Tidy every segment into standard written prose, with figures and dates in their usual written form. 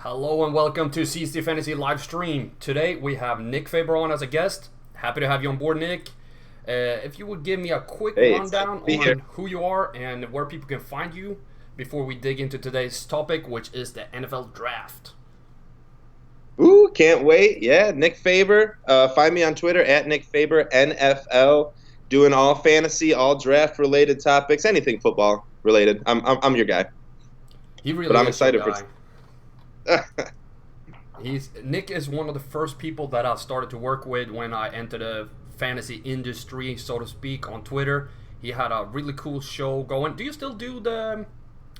Hello and welcome to CSD Fantasy live stream. Today we have Nick Faber on as a guest. Happy to have you on board, Nick. If you would give me a quick rundown on who you are and where people can find you before we dig into today's topic, which is the NFL Draft. Ooh, can't wait. Yeah, Nick Faber. Find me on Twitter at Nick Faber NFL. Doing all fantasy, all draft related topics, anything football related. I'm your guy. He really but I'm is excited your guy. Nick is one of the first people that I started to work with when I entered the fantasy industry, so to speak, on Twitter. He had a really cool show going. Do you still do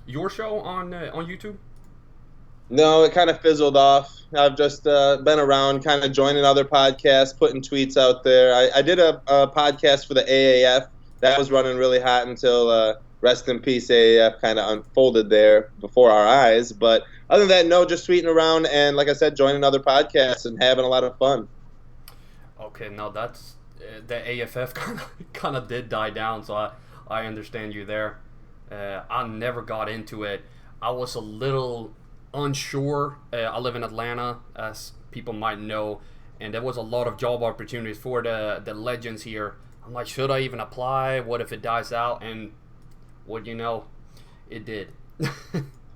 your show on YouTube? No, it kind of fizzled off. I've just been around, kind of joining other podcasts, putting tweets out there. I did a podcast for the AAF. That was running really hot until rest in peace AAF kind of unfolded there before our eyes. But other than that, no, just tweeting around and, like I said, joining other podcasts and having a lot of fun. Okay, now that's the AFF kind of did die down, so I understand you there. I never got into it. I was a little unsure. I live in Atlanta, as people might know, and there was a lot of job opportunities for the legends here. I'm like, should I even apply? What if it dies out? And what you know, it did.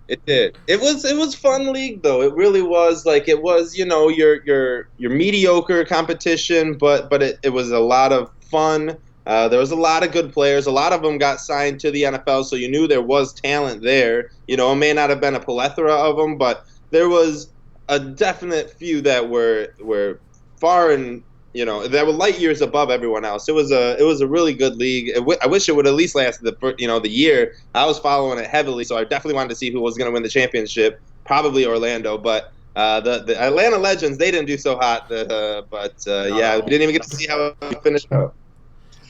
It did. It was fun league though. It really was. Like it was, your mediocre competition, but it was a lot of fun. There was a lot of good players. A lot of them got signed to the NFL, so you knew there was talent there. It may not have been a plethora of them, but there was a definite few that were far and that were light years above everyone else. It was a really good league. I wish it would at least last the year. I was following it heavily, so I definitely wanted to see who was going to win the championship. Probably Orlando, but the Atlanta Legends, they didn't do so hot. We didn't even get to see how it finished out.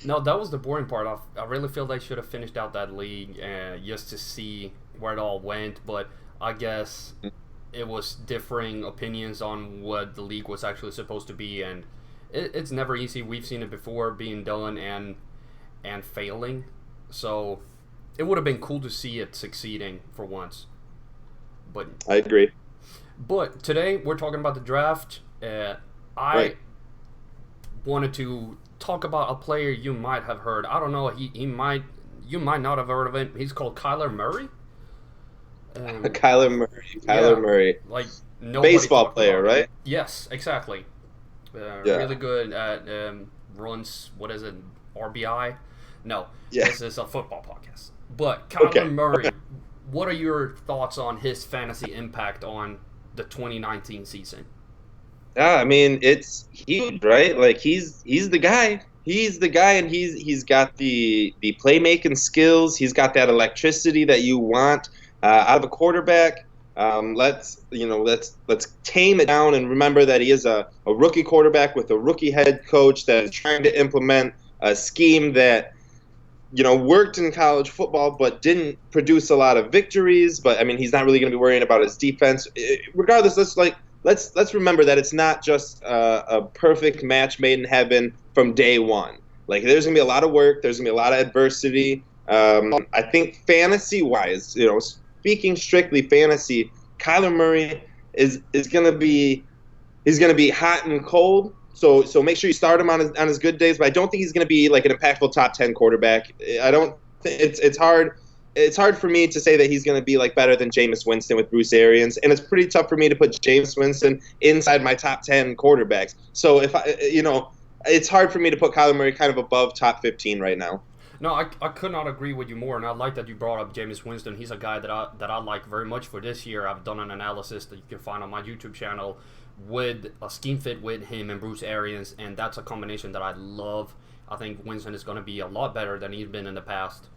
No, that was the boring part. I really feel they should have finished out that league just to see where it all went. But I guess it was differing opinions on what the league was actually supposed to be, and it's never easy. We've seen it before being done and failing. So it would have been cool to see it succeeding for once. But I agree. But today we're talking about the draft. I wanted to talk about a player you might have heard. I don't know. You might not have heard of him. He's called Kyler Murray. Kyler Murray. Like baseball player, right? Yes, exactly. Really good at runs. What is it? RBI? No. Yeah. This is a football podcast. But Kyler Murray, what are your thoughts on his fantasy impact on the 2019 season? Yeah, I mean, it's huge, right? Like he's the guy. He's the guy, and he's got the playmaking skills. He's got that electricity that you want out of a quarterback. Let's tame it down and remember that he is a rookie quarterback with a rookie head coach that is trying to implement a scheme that worked in college football but didn't produce a lot of victories. But I mean, he's not really going to be worrying about his defense. Regardless, let's remember that it's not just a perfect match made in heaven from day one. Like there's gonna be a lot of work. There's gonna be a lot of adversity. I think fantasy-wise, speaking strictly fantasy, Kyler Murray is gonna be hot and cold. So make sure you start him on his good days. But I don't think he's gonna be like an impactful top 10 quarterback. I don't. It's hard. It's hard for me to say that he's going to be like better than Jameis Winston with Bruce Arians, and it's pretty tough for me to put Jameis Winston inside my top 10 quarterbacks. So it's hard for me to put Kyler Murray kind of above top 15 right now. No, I could not agree with you more, and I like that you brought up Jameis Winston. He's a guy that I like very much for this year. I've done an analysis that you can find on my YouTube channel with a scheme fit with him and Bruce Arians, and that's a combination that I love. I think Winston is going to be a lot better than he's been in the past.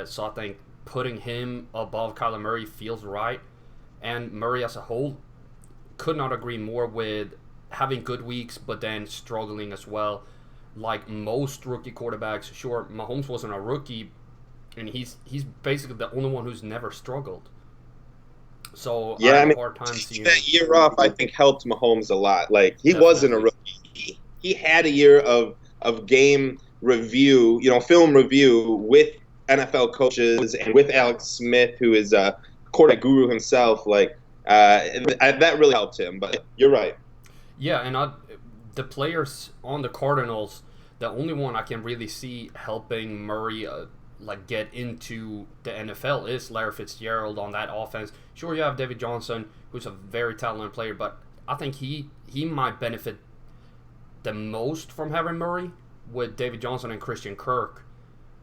So I think putting him above Kyler Murray feels right. And Murray as a whole, could not agree more with having good weeks, but then struggling as well. Like most rookie quarterbacks, sure, Mahomes wasn't a rookie, and he's basically the only one who's never struggled. So yeah, I have a hard time seeing that year off. I think helped Mahomes a lot. Like he wasn't a rookie. He had a year of game review, film review with NFL coaches and with Alex Smith, who is a quarterback guru himself. Like That really helped him. But you're right. Yeah, and the players on the Cardinals, the only one I can really see helping Murray like get into the NFL is Larry Fitzgerald on that offense. Sure, you have David Johnson, who's a very talented player, but I think he might benefit the most from having Murray with David Johnson and Christian Kirk.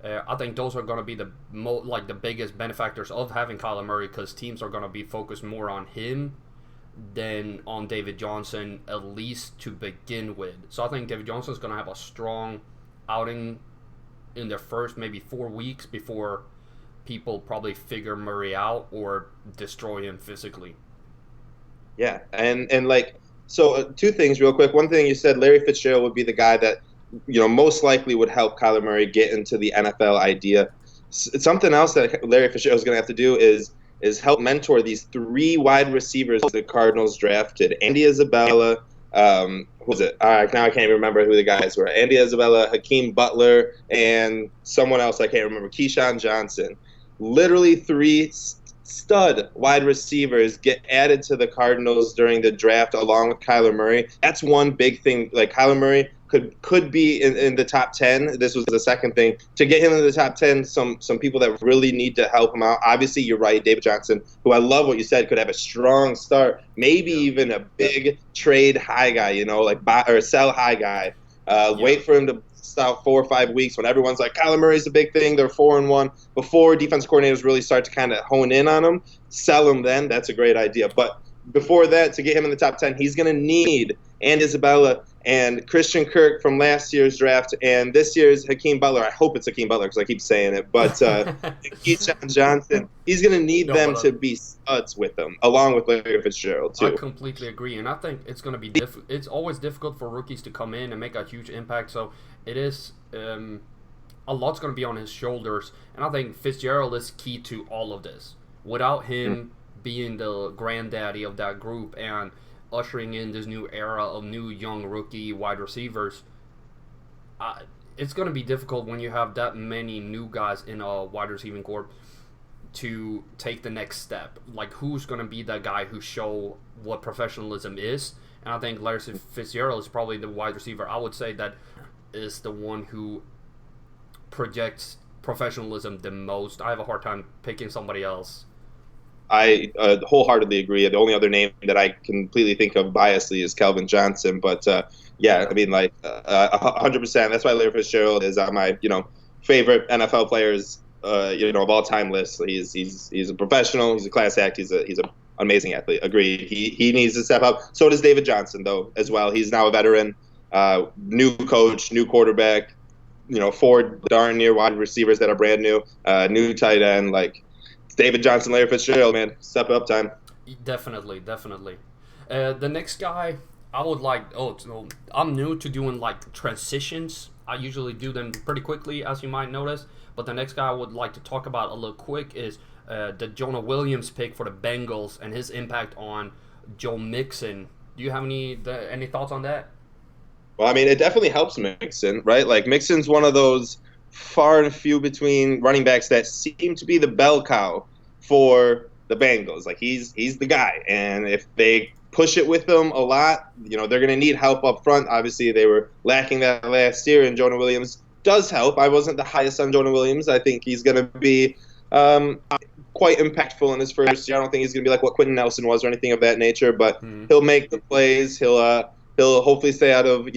I think those are going to be the biggest benefactors of having Kyler Murray, because teams are going to be focused more on him than on David Johnson, at least to begin with. So I think David Johnson is going to have a strong outing in their first maybe 4 weeks before people probably figure Murray out or destroy him physically. Yeah, and like, so two things real quick. One thing you said, Larry Fitzgerald would be the guy that, most likely would help Kyler Murray get into the NFL idea. Something else that Larry Fitzgerald is going to have to do is help mentor these 3 wide receivers the Cardinals drafted. Andy Isabella, who was it? Now I can't even remember who the guys were. Andy Isabella, Hakeem Butler, and someone else I can't remember, Keyshawn Johnson. Literally 3 stud wide receivers get added to the Cardinals during the draft along with Kyler Murray. That's one big thing. Like, Kyler Murray could be in the top 10. This was the second thing. To get him in the top 10, some people that really need to help him out. Obviously, you're right, David Johnson, who I love what you said, could have a strong start, maybe even a big trade high guy, like buy or sell high guy. Wait for him to out 4 or 5 weeks when everyone's like, Kyler Murray's a big thing, they're 4-1, before defense coordinators really start to kind of hone in on him, sell him then. That's a great idea. But before that, to get him in the top 10, he's going to need Andy Isabella and Christian Kirk from last year's draft and this year's Hakeem Butler. I hope it's Hakeem Butler because I keep saying it, but Keyshawn Johnson. He's going to need them to be studs with him, along with Larry Fitzgerald too. I completely agree, and I think it's going to be it's always difficult for rookies to come in and make a huge impact. So it is a lot's going to be on his shoulders, and I think Fitzgerald is key to all of this. Without him being the granddaddy of that group and ushering in this new era of new young rookie wide receivers, it's going to be difficult when you have that many new guys in a wide receiving corps to take the next step. Like, who's going to be that guy who show what professionalism is? And I think Larry Fitzgerald is probably the wide receiver, I would say, that is the one who projects professionalism the most. I have a hard time picking somebody else. I wholeheartedly agree. The only other name that I completely think of biasly is Calvin Johnson. But yeah, I mean, like 100%. That's why Larry Fitzgerald is on my favorite NFL players of all time list. He's a professional. He's a class act. He's an amazing athlete. Agreed. He needs to step up. So does David Johnson though as well. He's now a veteran, new coach, new quarterback. 4 darn near wide receivers that are brand new, new tight end. Like, David Johnson, Larry Fitzgerald, man, step up time. Definitely. The next guy I would like. So I'm new to doing like transitions. I usually do them pretty quickly, as you might notice. But the next guy I would like to talk about a little quick is the Jonah Williams pick for the Bengals and his impact on Joe Mixon. Do you have any thoughts on that? Well, I mean, it definitely helps Mixon, right? Like, Mixon's one of those far and few between running backs that seem to be the bell cow for the Bengals. Like, he's the guy, and if they push it with him a lot, they're going to need help up front. Obviously, they were lacking that last year, and Jonah Williams does help. I wasn't the highest on Jonah Williams. I think he's going to be quite impactful in his first year. I don't think he's going to be like what Quentin Nelson was or anything of that nature, but he'll make the plays. He'll hopefully stay out of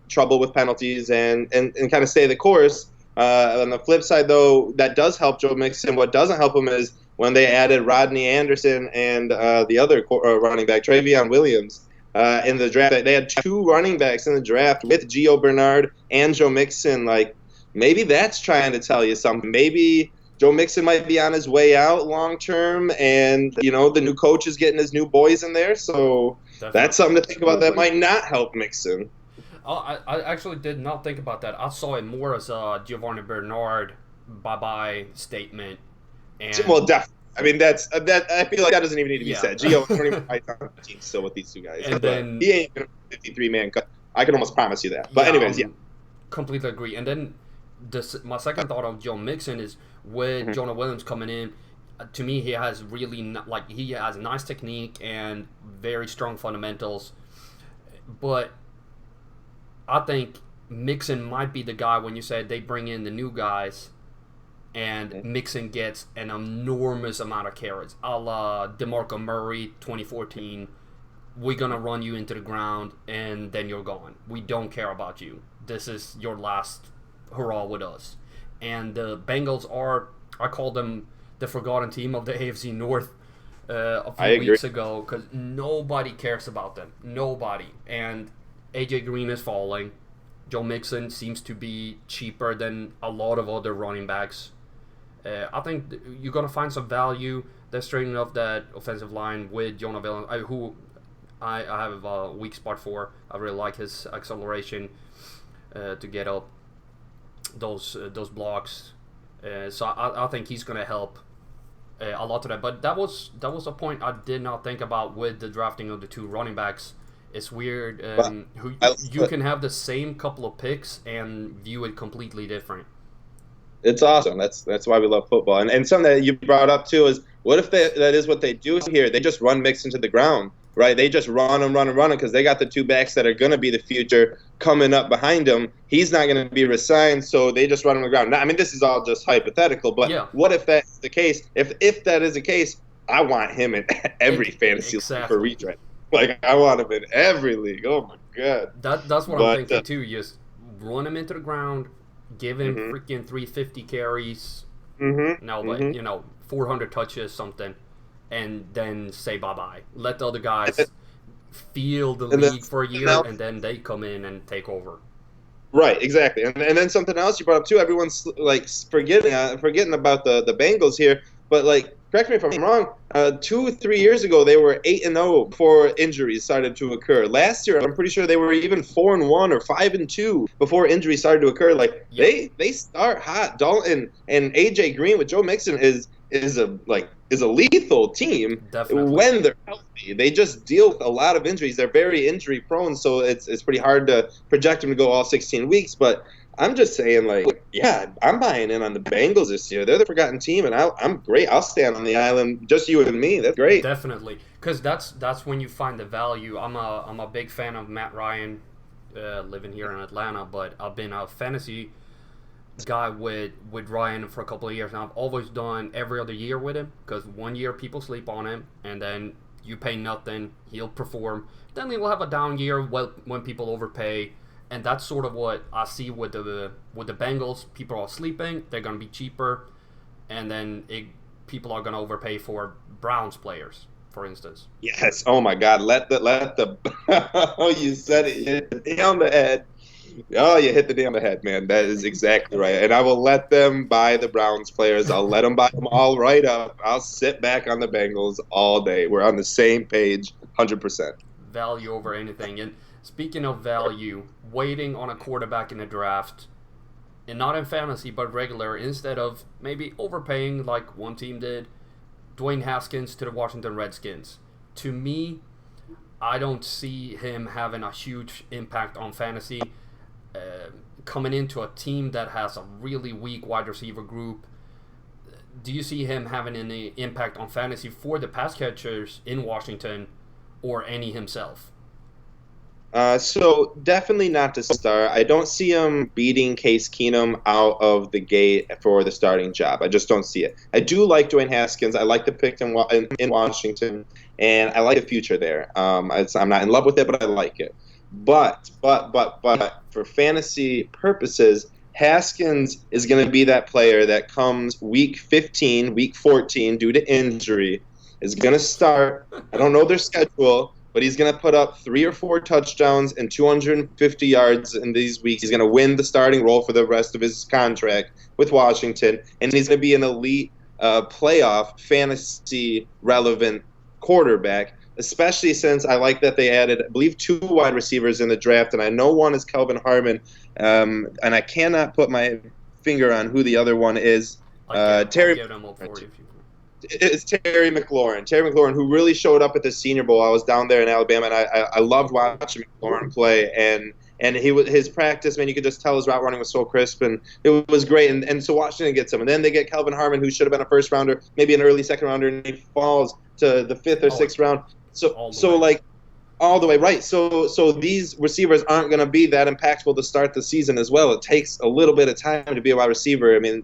trouble with penalties and kind of stay the course. On the flip side, though, that does help Joe Mixon. What doesn't help him is when they added Rodney Anderson and the other running back, Travion Williams, in the draft. They had 2 running backs in the draft with Gio Bernard and Joe Mixon. Like, maybe that's trying to tell you something. Maybe Joe Mixon might be on his way out long term, and the new coach is getting his new boys in there. So that's something to think about. That might not help Mixon. Oh, I actually did not think about that. I saw it more as a Giovanni Bernard bye-bye statement. And well, definitely. I mean, that. I feel like that doesn't even need to be said. Gio is 25 on the team still with these 2 guys. And then, he ain't going to be 53-man cut. I can almost promise you that. But anyways, yeah. Completely agree. And then my second thought on Joe Mixon is with Jonah Williams coming in, to me, he has he has nice technique and very strong fundamentals. But I think Mixon might be the guy when you said they bring in the new guys, and Mixon gets an enormous amount of carries, a la DeMarco Murray 2014. We're gonna run you into the ground, and then you're gone. We don't care about you. This is your last hurrah with us. And the Bengals are, I call them the forgotten team of the AFC North a few weeks ago, because nobody cares about them. Nobody. And AJ Green is falling. Joe Mixon seems to be cheaper than a lot of other running backs. I think you're going to find some value. They're straightening up that offensive line with Jonah Villan, who I have a weak spot for. I really like his acceleration to get up those blocks. So I think he's going to help a lot to that. But that was a point I did not think about with the drafting of the two running backs. It's weird. You can have the same couple of picks and view it completely different. It's awesome. That's why we love football. And something that you brought up too is, what if that is what they do here? They just run Mixon to the ground, right? They just run him because they got the two backs that are going to be the future coming up behind him. He's not going to be resigned, so they just run him to the ground. Now, I mean, this is all just hypothetical, but what if that's the case? If that is the case, I want him in every fantasy league for redraft. Like, I want him in every league. Oh my god. That's what I'm thinking too. You just run him into the ground, give him freaking 350 carries, 400 touches, something, and then say bye-bye. Let the other guys feel the league for a year, and then they come in and take over. Right, exactly. And then something else you brought up too, everyone's like forgetting about the Bengals here, but like, correct me if I'm wrong, 2-3 years ago they were 8-0 before injuries started to occur. Last year I'm pretty sure they were even 4-1 or 5-2 before injuries started to occur. Like, they start hot. Dalton and AJ Green with Joe Mixon is a lethal team. Definitely. When they're healthy. They just deal with a lot of injuries. They're very injury prone, so it's pretty hard to project them to go all 16 weeks, but I'm just saying, like, yeah, I'm buying in on the Bengals this year. They're the forgotten team, and I'm great. I'll stand on the island, just you and me. That's great. Definitely, because that's when you find the value. I'm a big fan of Matt Ryan, living here in Atlanta, but I've been a fantasy guy with Ryan for a couple of years now. I've always done every other year with him, because 1 year people sleep on him, and then you pay nothing, he'll perform. Then he'll have a down year when people overpay. And that's sort of what I see with the Bengals. People are sleeping. They're going to be cheaper. And then people are going to overpay for Browns players, for instance. Yes. Oh, my God. Let the oh, you said it. You hit the nail on the head. Oh, you hit the nail on the head, man. That is exactly right. And I will let them buy the Browns players. I'll let them buy them all right up. I'll sit back on the Bengals all day. We're on the same page, 100%. Value over anything. And speaking of value, waiting on a quarterback in the draft, and not in fantasy but regular, instead of maybe overpaying like one team did, Dwayne Haskins to the Washington Redskins. To me, I don't see him having a huge impact on fantasy. Coming into a team that has a really weak wide receiver group, do you see him having any impact on fantasy for the pass catchers in Washington or any himself? So definitely not to start. I don't see him beating Case Keenum out of the gate for the starting job. I just don't see it. I do like Dwayne Haskins. I like the pick in Washington, and I like the future there. I'm not in love with it, but I like it. But for fantasy purposes, Haskins is going to be that player that comes week 15, week 14 due to injury, is going to start. I don't know their schedule, but he's going to put up 3 or 4 touchdowns and 250 yards in these weeks. He's going to win the starting role for the rest of his contract with Washington, and he's going to be an elite playoff fantasy relevant quarterback, especially since I like that they added, I believe, 2 wide receivers in the draft, and I know one is Kelvin Harmon, and I cannot put my finger on who the other one is. Terry. It's Terry McLaurin. Terry McLaurin, who really showed up at the Senior Bowl. I was down there in Alabama, and I loved watching McLaurin play. And his practice, man, you could just tell his route running was so crisp, and it was great. And so Washington gets him, and then they get Kelvin Harmon, who should have been a first rounder, maybe an early second rounder, and he falls to the fifth or sixth round. So like all the way right. So these receivers aren't going to be that impactful to start the season as well. It takes a little bit of time to be a wide receiver. I mean,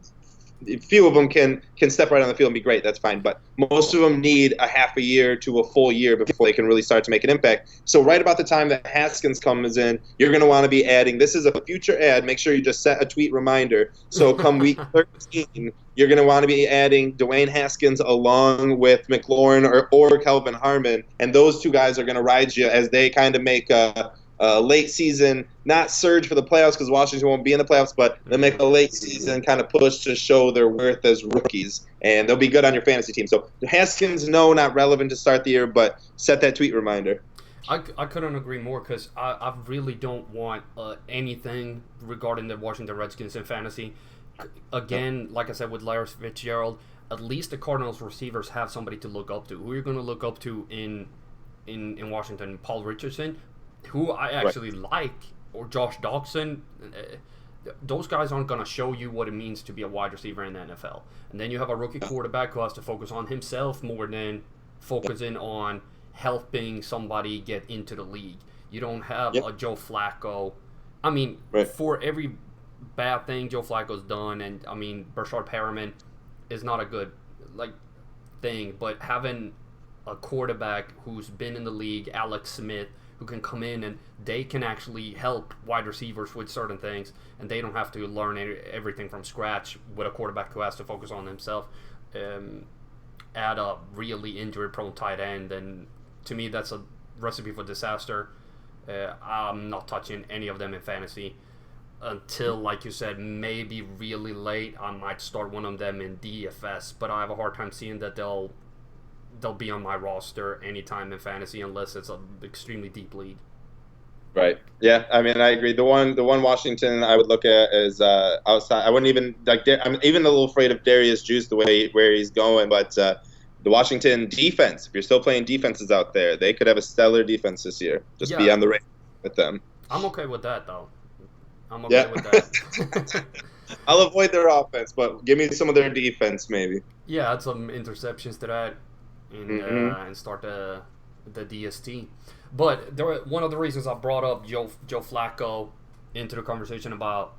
a few of them can step right on the field and be great. That's fine. But most of them need a half a year to a full year before they can really start to make an impact. So right about the time that Haskins comes in, you're going to want to be adding. This is a future ad. Make sure you just set a tweet reminder. So come week 13, you're going to want to be adding Dwayne Haskins along with McLaurin or Kelvin Harmon. And those two guys are going to ride you as they kind of make a late season, not surge for the playoffs because Washington won't be in the playoffs, but they'll make a late season kind of push to show their worth as rookies, and they'll be good on your fantasy team. So Haskins, no, not relevant to start the year, but set that tweet reminder. I couldn't agree more because I really don't want anything regarding the Washington Redskins in fantasy. Again, like I said with Larry Fitzgerald, at least the Cardinals receivers have somebody to look up to. Who are you going to look up to in Washington? Paul Richardson, who I actually like, or Josh Doxson. Those guys aren't going to show you what it means to be a wide receiver in the NFL. And then you have a rookie quarterback who has to focus on himself more than focusing on helping somebody get into the league. You don't have a Joe Flacco. I mean, for every bad thing Joe Flacco's done, and I mean, Brashard Perriman is not a good thing, but having a quarterback who's been in the league, Alex Smith, who can come in and they can actually help wide receivers with certain things, and they don't have to learn everything from scratch with a quarterback who has to focus on himself. Add a really injury-prone tight end, and to me, that's a recipe for disaster. I'm not touching any of them in fantasy until, like you said, maybe really late. I might start one of them in DFS, but I have a hard time seeing that they'll be on my roster anytime in fantasy unless it's an extremely deep league. Right. Yeah. I mean, I agree. The one Washington I would look at is outside. I wouldn't even I'm even a little afraid of Darius Juice where he's going, but the Washington defense. If you're still playing defenses out there, they could have a stellar defense this year. Just be on the radar with them. I'm okay with that though. I'm okay with that. I'll avoid their offense, but give me some of their defense maybe. Yeah, add some interceptions to that. And start the DST. But one of the reasons I brought up Joe Flacco into the conversation about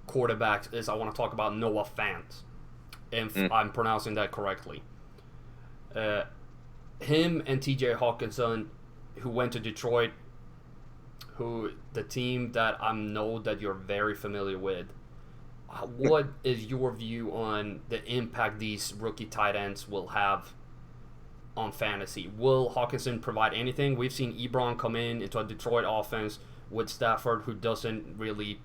quarterbacks is I want to talk about Noah Fant, if I'm pronouncing that correctly. Him and TJ Hawkinson, who went to Detroit, the team that I know that you're very familiar with. What is your view on the impact these rookie tight ends will have on fantasy? Will Hawkinson provide anything? We've seen Ebron come into a Detroit offense with Stafford, who doesn't really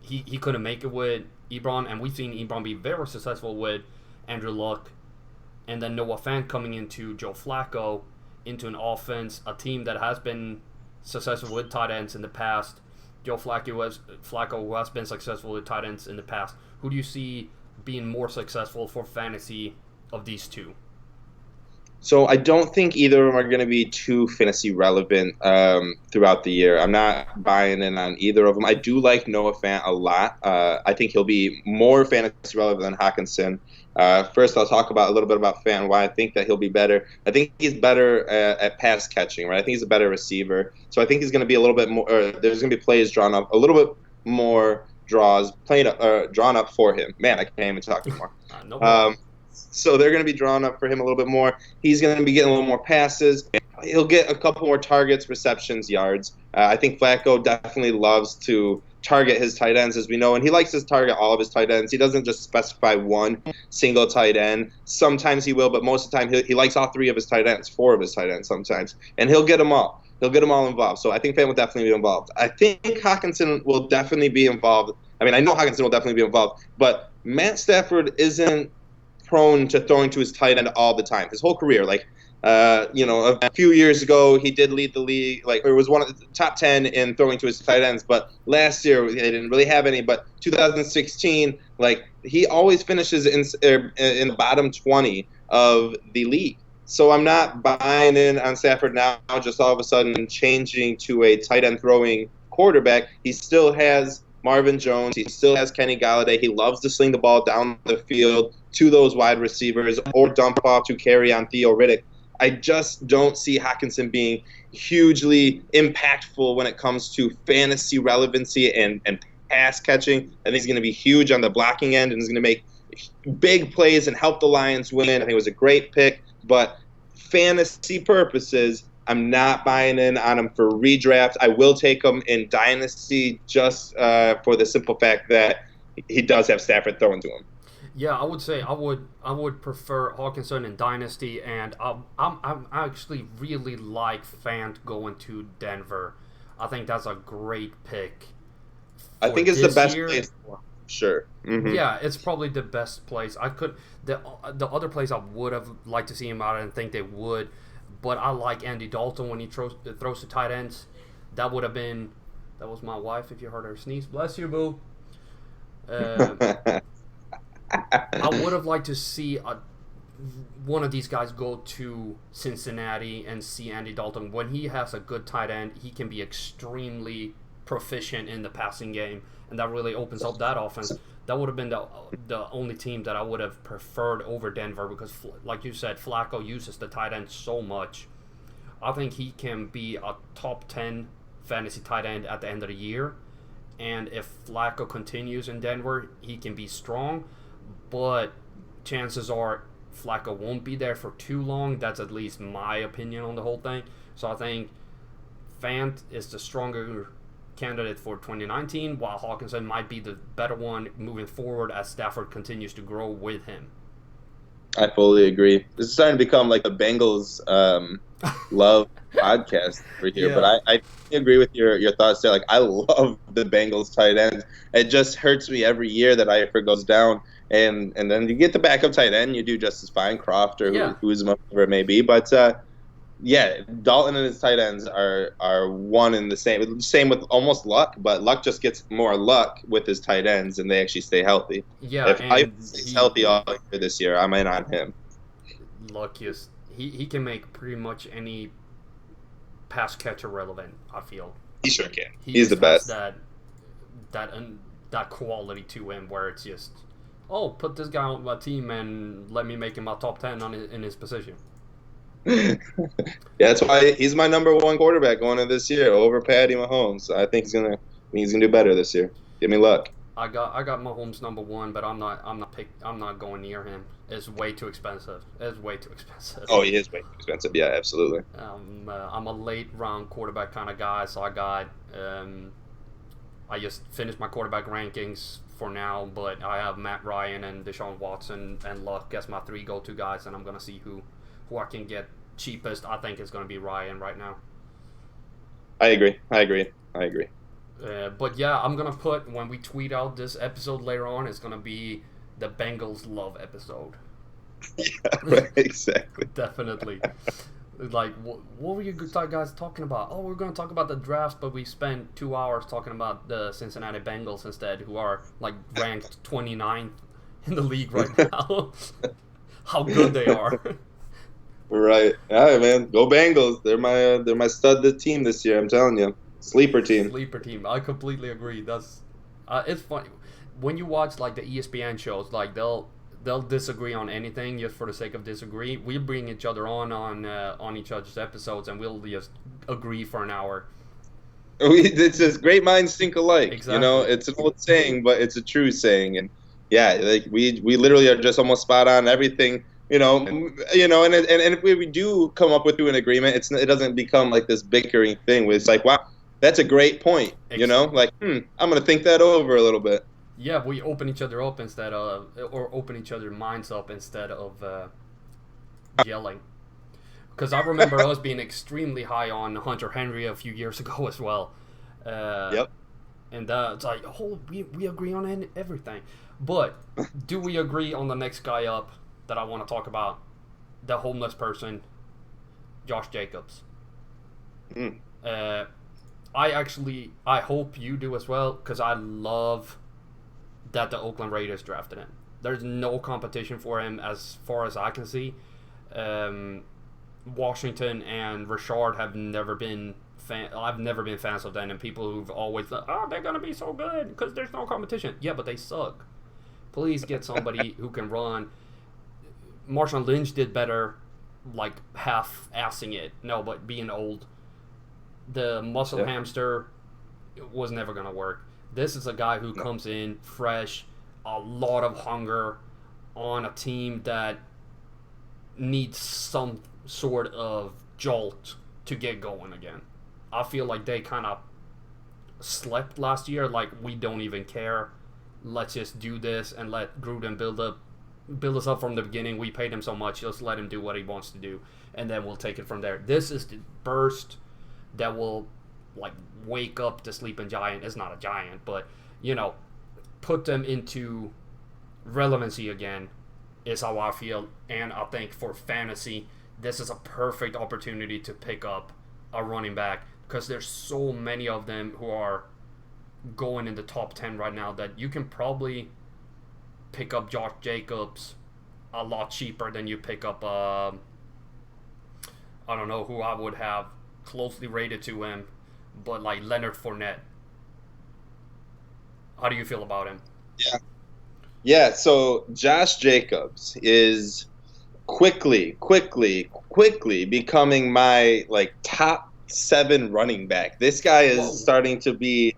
he couldn't make it with Ebron, and we've seen Ebron be very successful with Andrew Luck, and then Noah Fant coming into Joe Flacco into an offense, a team that has been successful with tight ends in the past. Joe Flacco who has been successful with tight ends in the past. Who do you see being more successful for fantasy of these two? So I don't think either of them are going to be too fantasy relevant throughout the year. I'm not buying in on either of them. I do like Noah Fant a lot. I think he'll be more fantasy relevant than Hawkinson. First, I'll talk a little bit about Fant and why I think that he'll be better. I think he's better at pass catching, right? I think he's a better receiver. So I think he's going to be a little bit more. There's going to be plays drawn up, a little bit more drawn up for him. Man, I can't even talk anymore. So they're going to be drawn up for him a little bit more. He's going to be getting a little more passes. He'll get a couple more targets, receptions, yards. I think Flacco definitely loves to target his tight ends, as we know, and he likes to target all of his tight ends. He doesn't just specify one single tight end. Sometimes he will, but most of the time he likes all three of his tight ends, four of his tight ends sometimes, and he'll get them all. He'll get them all involved. So I think Fant will definitely be involved. I think Hawkinson will definitely be involved. I mean, I know Hawkinson will definitely be involved, but Matt Stafford isn't prone to throwing to his tight end all the time. His whole career, a few years ago, he did lead the league. It was one of the top 10 in throwing to his tight ends. But last year, they didn't really have any. But 2016, he always finishes in the bottom 20 of the league. So I'm not buying in on Stafford now, just all of a sudden changing to a tight end throwing quarterback, he still has Marvin Jones. He still has Kenny Galladay. He loves to sling the ball down the field to those wide receivers or dump off to carry on Theo Riddick. I just don't see Hockenson being hugely impactful when it comes to fantasy relevancy and pass catching. I think he's going to be huge on the blocking end and he's going to make big plays and help the Lions win. I think it was a great pick, but fantasy purposes, I'm not buying in on him for redraft. I will take him in Dynasty just for the simple fact that he does have Stafford throwing to him. Yeah, I would say I would prefer Hawkinson in Dynasty, and I actually really like Fant going to Denver. I think that's a great pick. I think it's the best place for him, sure. Mm-hmm. Yeah, it's probably the best place. The other place I would have liked to see him out. I didn't think they would, but I like Andy Dalton when he throws to tight ends. That would have been. That was my wife. If you heard her sneeze, bless you, boo. I would have liked to see one of these guys go to Cincinnati and see Andy Dalton. When he has a good tight end, he can be extremely proficient in the passing game, and that really opens up that offense. That would have been the only team that I would have preferred over Denver because, like you said, Flacco uses the tight end so much. I think he can be a top 10 fantasy tight end at the end of the year, and if Flacco continues in Denver, he can be strong. But chances are Flacco won't be there for too long. That's at least my opinion on the whole thing. So I think Fant is the stronger candidate for 2019, while Hawkinson might be the better one moving forward as Stafford continues to grow with him. I fully agree. This is starting to become like the Bengals love podcast over here, yeah. But I agree with your thoughts there. Like, I love the Bengals tight ends. It just hurts me every year that Eifert goes down. And then you get the backup tight end, you do just as fine, Croft or who's whoever it may be. But Dalton and his tight ends are one and the same. Same with almost Luck, but Luck just gets more luck with his tight ends, and they actually stay healthy. Yeah, if Eifert stays healthy all year this year, I'm in on him. Luck is he can make pretty much any pass catcher relevant. I feel he sure can. He's the best. That quality to him where it's just. Oh, put this guy on my team and let me make him my top 10 in his position. Yeah, that's why he's my number one quarterback going into this year over Patty Mahomes. I think he's gonna do better this year. Give me luck. I got Mahomes number one, but I'm not going near him. It's way too expensive. Oh, he is way too expensive. Yeah, absolutely. I'm a late round quarterback kind of guy, so I just finished my quarterback rankings for now, but I have Matt Ryan and Deshaun Watson and Luck as my three go-to guys, and I'm going to see who I can get cheapest. I think it's going to be Ryan right now. I agree. But yeah, I'm going to put, when we tweet out this episode later on, it's going to be the Bengals love episode. Yeah, right, exactly. Definitely. Like, what were you guys talking about? Oh, we're going to talk about the draft, but we spent 2 hours talking about the Cincinnati Bengals instead, who are, like, ranked 29th in the league right now. How good they are. Right. All right, man. Go Bengals. They're my stud team this year, I'm telling you. Sleeper team. I completely agree. That's it's funny. When you watch, like, the ESPN shows, like, they'll disagree on anything just for the sake of disagree. We bring each other on each other's episodes, and we'll just agree for an hour. It's just great minds think alike. Exactly. You know, it's an old saying, but it's a true saying. And yeah, like we literally are just almost spot on everything. And if we do come up with an agreement, it doesn't become like this bickering thing where it's like, wow, that's a great point. Exactly. You know, like I'm gonna think that over a little bit. Yeah, we open each other up or open each other's minds up instead of yelling. Because I remember us being extremely high on Hunter Henry a few years ago as well. Yep. And it's like, we agree on everything. But do we agree on the next guy up that I want to talk about? The homeless person, Josh Jacobs. I hope you do as well, because I love that the Oakland Raiders drafted him. There's no competition for him as far as I can see. Washington and Richard have never been I've never been fans of them, and people who've always thought, oh, they're gonna be so good because there's no competition. Yeah, but they suck. Please get somebody who can run. Marshawn Lynch did better, like half-assing it. No, but being old, the muscle hamster was never gonna work. This is a guy who comes in fresh, a lot of hunger, on a team that needs some sort of jolt to get going again. I feel like they kind of slept last year, like we don't even care. Let's just do this and let Gruden build us up from the beginning. We paid him so much, let's let him do what he wants to do, and then we'll take it from there. This is the burst that will like wake up the sleeping giant. It's not a giant, but put them into relevancy again is how I feel. And I think for fantasy, this is a perfect opportunity to pick up a running back, because there's so many of them who are going in the top 10 right now that you can probably pick up Josh Jacobs a lot cheaper than you pick up I don't know who I would have closely rated to him, but like Leonard Fournette. How do you feel about him? Yeah, so Josh Jacobs is quickly becoming my like top 7 running back. This guy is starting to be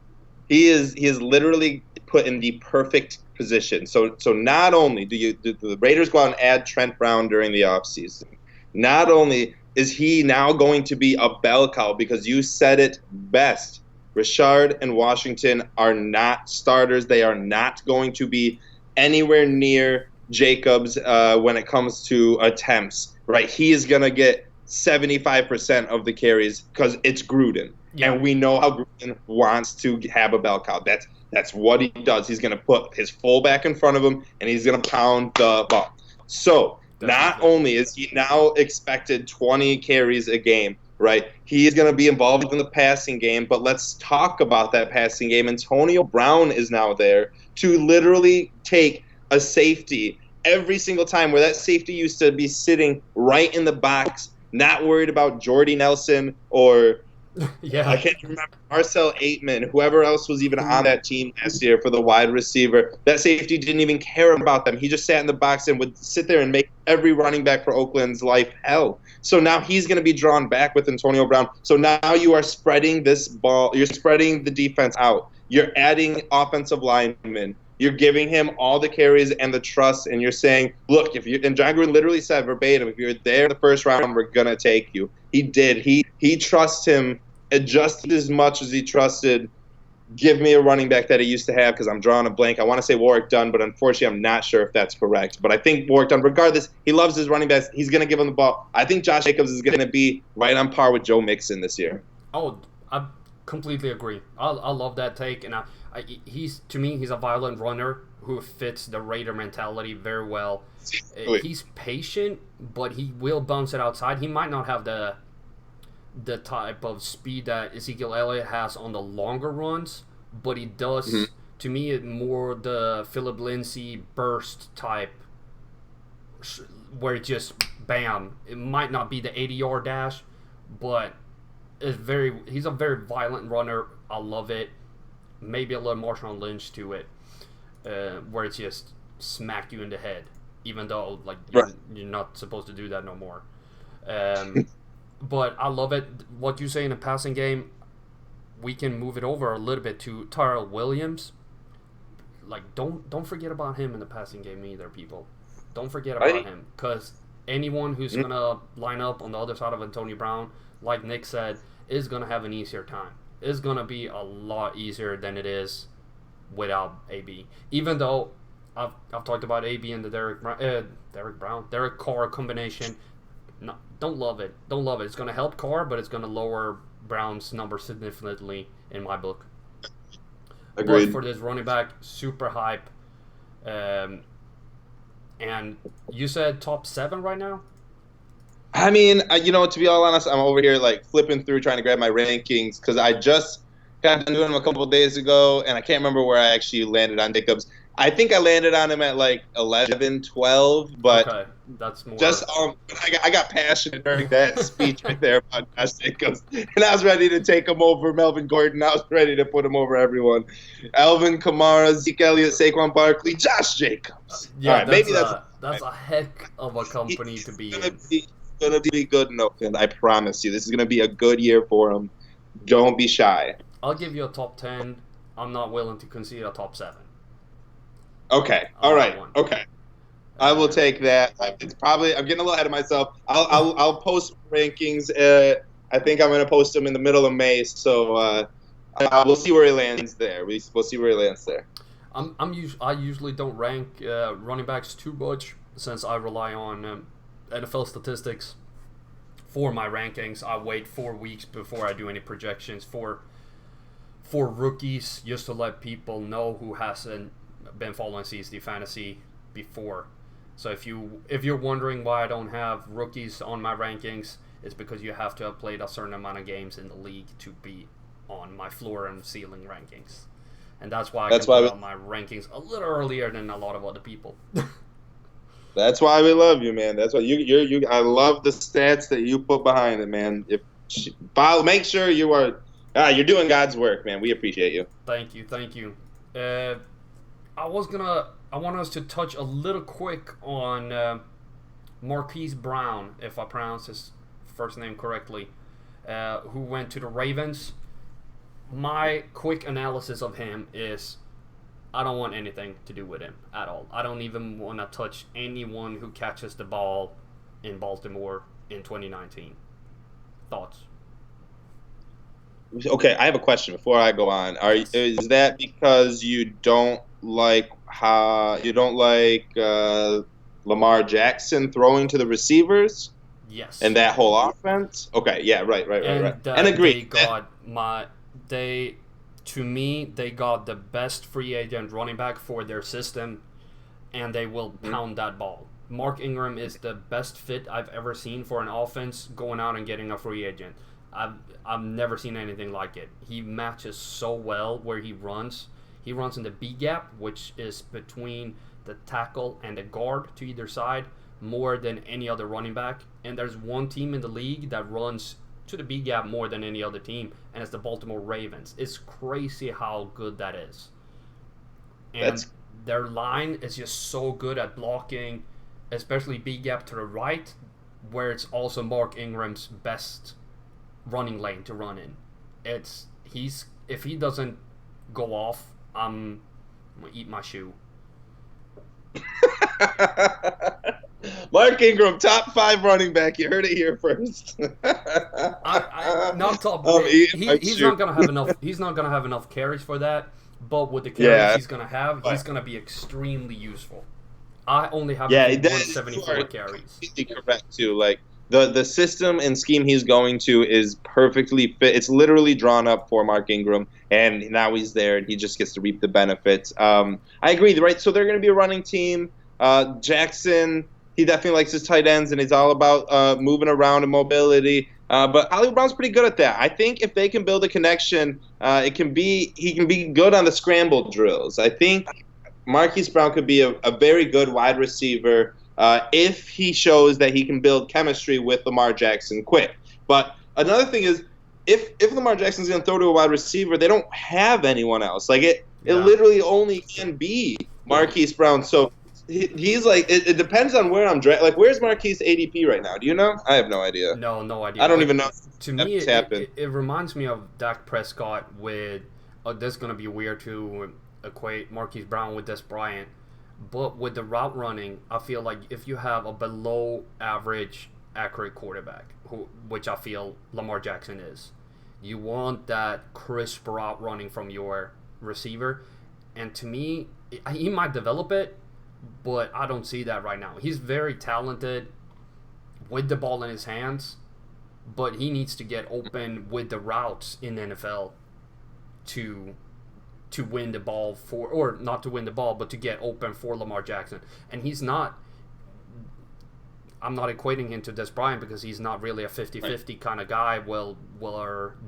he is literally put in the perfect position. So not only do the Raiders go out and add Trent Brown during the offseason, not only is he now going to be a bell cow, because you said it best. Richard and Washington are not starters. They are not going to be anywhere near Jacobs when it comes to attempts, right? He is going to get 75% of the carries because it's Gruden. Yeah. And we know how Gruden wants to have a bell cow. That's what he does. He's going to put his fullback in front of him, and he's going to pound the ball. So not only is he now expected 20 carries a game, right? He is going to be involved in the passing game, but let's talk about that passing game. Antonio Brown is now there to literally take a safety every single time, where that safety used to be sitting right in the box, not worried about Jordy Nelson or I can't remember, Marcel Aitman, whoever else was even on that team last year for the wide receiver. That safety didn't even care about them. He just sat in the box and would sit there and make every running back for Oakland's life hell. So now he's going to be drawn back with Antonio Brown. So now you are spreading this ball. You're spreading the defense out. You're adding offensive linemen. You're giving him all the carries and the trust, and you're saying, look, and John Gruden literally said verbatim, if you're there in the first round, we're going to take you. He did. He trusts him just as much as he trusted give me a running back that he used to have, because I'm drawing a blank. I want to say Warwick Dunn, but unfortunately I'm not sure if that's correct. But I think Warwick Dunn, regardless, he loves his running backs. He's going to give him the ball. I think Josh Jacobs is going to be right on par with Joe Mixon this year. Oh, I completely agree. I love that take, and he's a violent runner who fits the Raider mentality very well. He's patient, but he will bounce it outside. He might not have the type of speed that Ezekiel Elliott has on the longer runs, but he does, to me, more the Philip Lindsay burst type, where it just, bam. It might not be the 80-yard dash, but he's a very violent runner. I love it. Maybe a little Marshawn Lynch to it, where it's just smack you in the head, even though you're not supposed to do that no more. But I love it. What you say in the passing game, we can move it over a little bit to Tyrell Williams. Like, don't forget about him in the passing game either, people. Don't forget about him, because anyone who's going to line up on the other side of Antonio Brown, like Nick said, is going to have an easier time. It's going to be a lot easier than it is without AB. Even though I've talked about AB and the Derek Carr combination. No, don't love it. Don't love it. It's going to help Carr, but it's going to lower Brown's number significantly in my book. Agreed. But for this running back, super hype. And you said top 7 right now? I mean, to be all honest, I'm over here like flipping through trying to grab my rankings, because I just got done doing them a couple of days ago, and I can't remember where I actually landed on Jacobs. I think I landed on him at like 11, 12, but That's more. Just I got passionate during that speech right there about Josh Jacobs, and I was ready to take him over Melvin Gordon. I was ready to put him over everyone. Alvin Kamara, Zeke Elliott, Saquon Barkley, Josh Jacobs. All Yeah, right, maybe that's a heck of a company to be in. He's gonna be good in Oakland. I promise you, this is gonna be a good year for him. Don't be shy. I'll give you a top 10. I'm not willing to concede a top 7. Okay. All right. Okay. I will take that. It's probably I'm getting a little ahead of myself. I'll post rankings. I think I'm gonna post them in the middle of May. So we'll see where he lands there. We'll see where he lands there. I usually don't rank running backs too much since I rely on NFL statistics for my rankings. I wait 4 weeks before I do any projections for rookies, just to let people know who hasn't been following CSD Fantasy before. So if you're wondering why I don't have rookies on my rankings, it's because you have to have played a certain amount of games in the league to be on my floor and ceiling rankings. And that's why I can put on my rankings a little earlier than a lot of other people. That's why we love you, man. That's why you. I love the stats that you put behind it, man. Make sure you are. You're doing God's work, man. We appreciate you. Thank you. I want us to touch a little quick on Marquise Brown, if I pronounce his first name correctly, who went to the Ravens. My quick analysis of him is I don't want anything to do with him at all. I don't even want to touch anyone who catches the ball in Baltimore in 2019. Thoughts? Okay, I have a question before I go on. Is that because you don't like Lamar Jackson throwing to the receivers? Yes. And that whole offense? Okay, yeah, right. And agree. To me, they got the best free agent running back for their system, and they will pound that ball. Mark Ingram is the best fit I've ever seen for an offense going out and getting a free agent. I've never seen anything like it. He matches so well where he runs. He runs in the B gap, which is between the tackle and the guard to either side, more than any other running back. And there's one team in the league that runs to the B gap more than any other team, and it's the Baltimore Ravens. It's crazy how good that is. And their line is just so good at blocking, especially B gap to the right, where it's also Mark Ingram's best running lane to run in. If he doesn't go off, I'm gonna eat my shoe. Mark Ingram, top 5 running back. You heard it here first. Not top. He's not gonna have enough. He's not gonna have enough carries for that. But with the carries he's gonna have, he's gonna be extremely useful. I only have 174 carries. Completely correct too. Like the system and scheme he's going to is perfectly fit. It's literally drawn up for Mark Ingram, and now he's there, and he just gets to reap the benefits. I agree, right? So they're going to be a running team. Jackson, he definitely likes his tight ends, and he's all about moving around and mobility. But Hollywood Brown's pretty good at that. I think if they can build a connection, he can be good on the scramble drills. I think Marquise Brown could be a very good wide receiver if he shows that he can build chemistry with Lamar Jackson quick. But another thing is, if Lamar Jackson's going to throw to a wide receiver, they don't have anyone else. Like it literally only can be Marquise Brown. So he's like, it depends on where I'm drafted. Like, where's Marquise ADP right now? Do you know? I have no idea. No idea. I don't even know. To me, it reminds me of Dak Prescott with. This is going to be weird to equate Marquise Brown with Des Bryant. But with the route running, I feel like if you have a below average accurate quarterback, which I feel Lamar Jackson is, you want that crisp route running from your receiver. And to me, he might develop it, but I don't see that right now. He's very talented with the ball in his hands, but he needs to get open with the routes in the NFL to win the ball or not to win the ball, but to get open for Lamar Jackson. And he's not, I'm not equating him to Des Bryant because he's not really a 50-50 kind of guy. Well,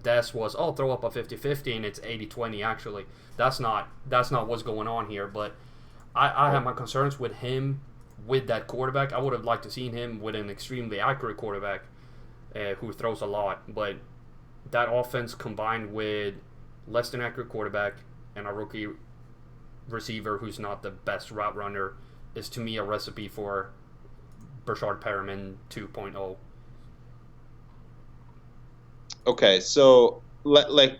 Des was, throw up a 50-50 and it's 80-20 actually. That's not what's going on here, but I have my concerns with him with that quarterback. I would have liked to seen him with an extremely accurate quarterback who throws a lot. But that offense combined with less than accurate quarterback and a rookie receiver who's not the best route runner is to me a recipe for Brashard Perriman 2.0. Okay, so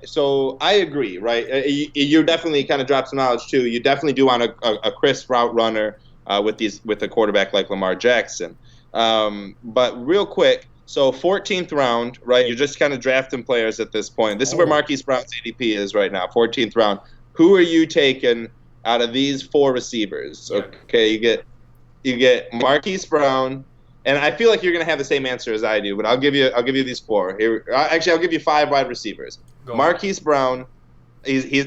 so I agree, right? You definitely kind of drop some knowledge too. You definitely do want a crisp route runner with a quarterback like Lamar Jackson. But real quick, so 14th round, right? You're just kind of drafting players at this point. This is where Marquise Brown's ADP is right now, 14th round. Who are you taking out of these 4 receivers? Yeah. Okay, you get Marquise Brown. And I feel like you're going to have the same answer as I do, but I'll give you these 4. Here, actually, I'll give you 5 wide receivers. Marquise Brown,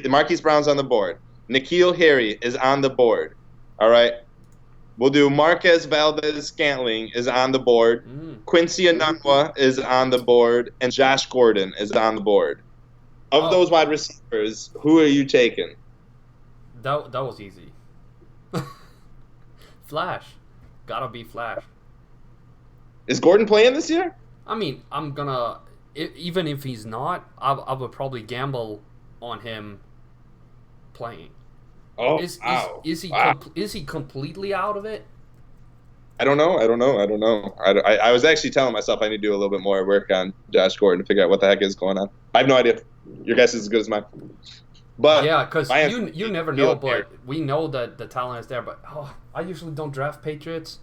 Marquise Brown's on the board. N'Keal Harry is on the board. All right. We'll do Marquez Valdez-Scantling is on the board. Quincy Enunwa is on the board, and Josh Gordon is on the board. Of those wide receivers, who are you taking? That was easy. Flash, gotta be Flash. Is Gordon playing this year? I mean, I'm gonna even if he's not, I would probably gamble on him playing. Oh, is he wow. Is he completely out of it? I don't know. I was actually telling myself I need to do a little bit more work on Josh Gordon to figure out what the heck is going on. I have no idea. Your guess is as good as mine. But yeah, because you never know. But we know that the talent is there. But I usually don't draft Patriots.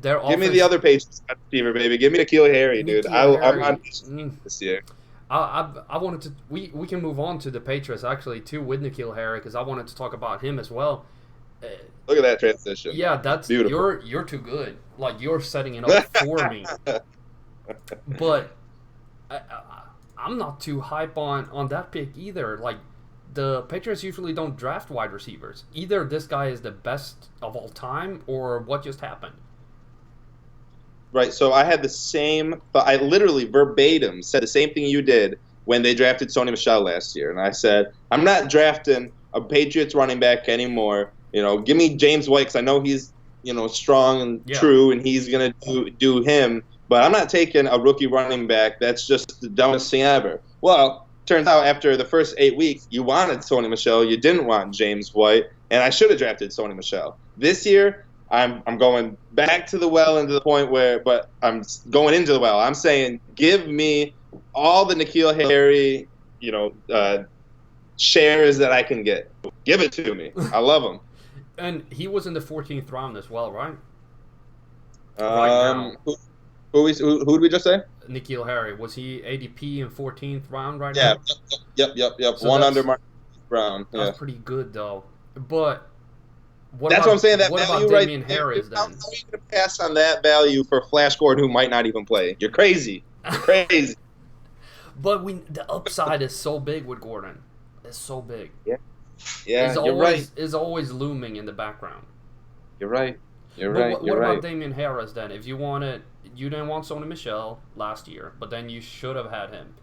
Give me the other Patriots receiver, baby. Give me N'Keal Harry, dude. I'm on this year. I wanted to. We can move on to the Patriots actually too with N'Keal Harry because I wanted to talk about him as well. Look at that transition. Yeah, that's beautiful. You're too good. Like you're setting it up for me. But I'm not too hype on that pick either. Like the Patriots usually don't draft wide receivers. Either this guy is the best of all time or what just happened. Right, so I had the same thought. I literally verbatim said the same thing you did when they drafted Sony Michel last year. And I said, I'm not drafting a Patriots running back anymore. Give me James White because I know he's, strong and true and he's going to do him. But I'm not taking a rookie running back. That's just the dumbest thing ever. Well, turns out after the first 8 weeks, you wanted Sony Michel. You didn't want James White. And I should have drafted Sony Michel. This year, I'm going back to the well and to the point but I'm going into the well. I'm saying give me all the N'Keal Harry, shares that I can get. Give it to me. I love him. And he was in the 14th round as well, right? Right now. Who did we just say? N'Keal Harry. Was he ADP in 14th round right now? Yeah. Yep. So one under Marquise Brown. That's pretty good though. But what I'm saying. That what value about Damian right Harris there, then? How are you going to pass on that value for Flash Gordon who might not even play? You're crazy. Crazy. But the upside is so big with Gordon. It's so big. Yeah, you're right. Is always looming in the background. You're right. What about Damian Harris then? If you didn't want Sony Michel last year, but then you should have had him.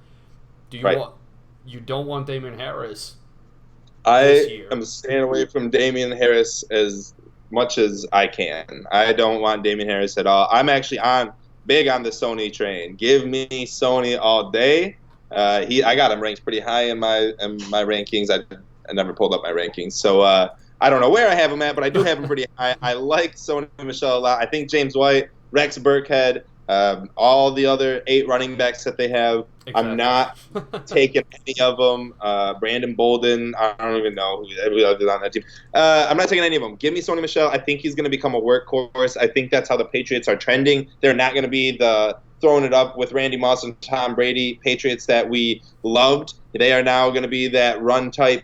You don't want Damian Harris? I am staying away from Damian Harris as much as I can. I don't want Damian Harris at all. I'm actually big on the Sony train. Give me Sony all day. I got him ranked pretty high in my rankings. I never pulled up my rankings, so I don't know where I have him at, but I do have him pretty high. I like Sony Michel a lot. I think James White, Rex Burkhead, all the other 8 running backs that they have, exactly. I'm not taking any of them. Brandon Bolden, I don't even know who else is on that team. I'm not taking any of them. Give me Sony Michel. I think he's going to become a workhorse. I think that's how the Patriots are trending. They're not going to be the throwing it up with Randy Moss and Tom Brady Patriots that we loved. They are now going to be that run type,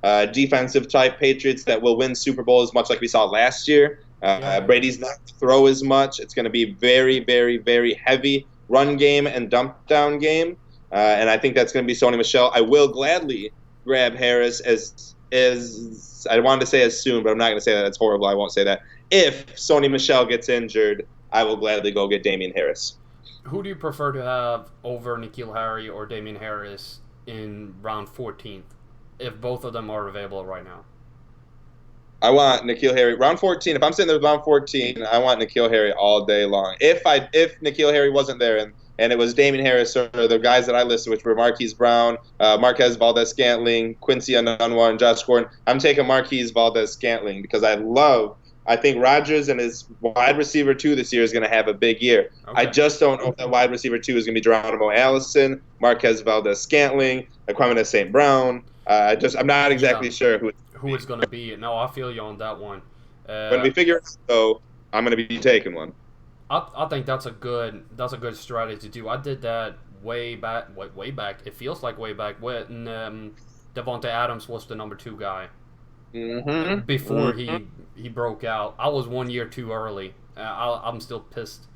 defensive type Patriots that will win Super Bowls, much like we saw last year. Brady's not to throw as much. It's going to be very, very, very heavy run game and dump down game. And I think that's going to be Sony Michel. I will gladly grab Harris as I wanted to say as soon, but I'm not going to say that. It's horrible. I won't say that. If Sony Michel gets injured, I will gladly go get Damian Harris. Who do you prefer to have over N'Keal Harry or Damian Harris in round 14th, if both of them are available right now? I want N'Keal Harry round 14. If I'm sitting there with round 14, I want N'Keal Harry all day long. If N'Keal Harry wasn't there and it was Damien Harris or the guys that I listed, which were Marquise Brown, Marquez Valdez-Scantling, Quincy Anunwa, and Josh Gordon, I'm taking Marquise Valdez-Scantling because I think Rodgers and his wide receiver 2 this year is going to have a big year. Okay. I just don't know if that wide receiver 2 is going to be Geronimo Allison, Marquez Valdez-Scantling, Kwame St. Brown. I'm not exactly sure who it's going to be. No, I feel you on that one. When we figure it out, though, I'm going to be taking one. I think that's a good strategy to do. I did that way back. It feels like way back when Devontae Adams was the number 2 guy. Mm-hmm. Before he broke out. I was 1 year too early. I'm still pissed.